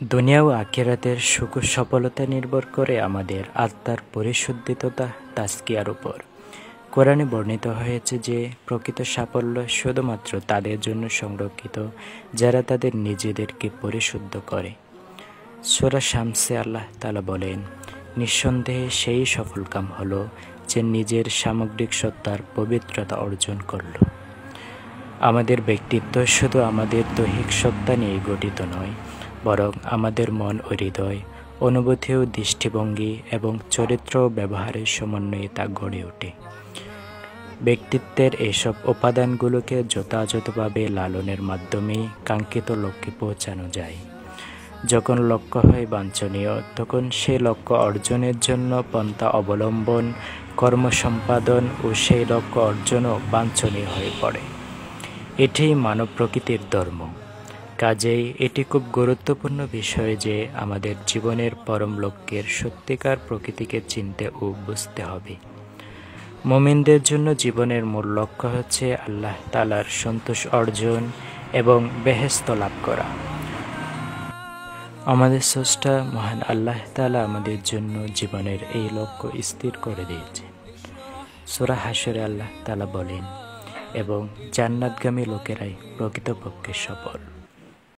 দুনিয়া ও আখিরাতের সুখ ও সফলতা নির্ভর করে আমাদের আত্মার পরিশুদ্ধিততা তাজকিয়ার উপর। কোরআনে বর্ণিত হয়েছে যে প্রকৃত সাফল্য শুধুমাত্র তাদের জন্য সংরক্ষিত যারা তাদের নিজেদেরকে পরিশুদ্ধ করে। সূরা শামসে আল্লাহ তাআলা বলেন, নিঃসন্দেহে সেই সফলকাম হলো যে নিজের সামগ্রিক সত্তার পবিত্রতা অর্জন করল। আমাদের ব্যক্তিত্ব শুধু আমাদের দৈহিক সত্তা নিয়ে গঠিত নয়, বরং আমাদের মন ও হৃদয়, অনুভূতি ও দৃষ্টিভঙ্গি এবং চরিত্র ও ব্যবহারের সমন্বয়ে তা গড়ে ওঠে। ব্যক্তিত্বের এসব উপাদানগুলোকে যথাযথভাবে লালনের মাধ্যমে কাঙ্ক্ষিত লক্ষ্যে পৌঁছানো যায়। যখন লক্ষ্য হয় বাঞ্ছনীয়, তখন সেই লক্ষ্য অর্জনের জন্য পন্থা অবলম্বন, কর্ম সম্পাদন ও সেই লক্ষ্য অর্জনও বাঞ্ছনীয় হয়ে পড়ে। এটাই মানব প্রকৃতির ধর্ম। কাজেই এটি খুব গুরুত্বপূর্ণ বিষয় যে আমাদের জীবনের পরম লক্ষ্যের সত্যিকার প্রকৃতিকে চিনতে ও বুঝতে হবে। মুমিনদের জন্য জীবনের মূল লক্ষ্য হচ্ছে আল্লাহ তাআলার সন্তোষ অর্জন এবং বেহেশত লাভ করা। আমাদের স্রষ্টা মহান আল্লাহ তাআলা আমাদের জন্য জীবনের এই লক্ষ্য স্থির করে দিয়েছেন। সূরা হাশরে আল্লাহ তাআলা বলেন, এবং জান্নাতগামী লোকেরাই প্রকৃতপক্ষে সফল।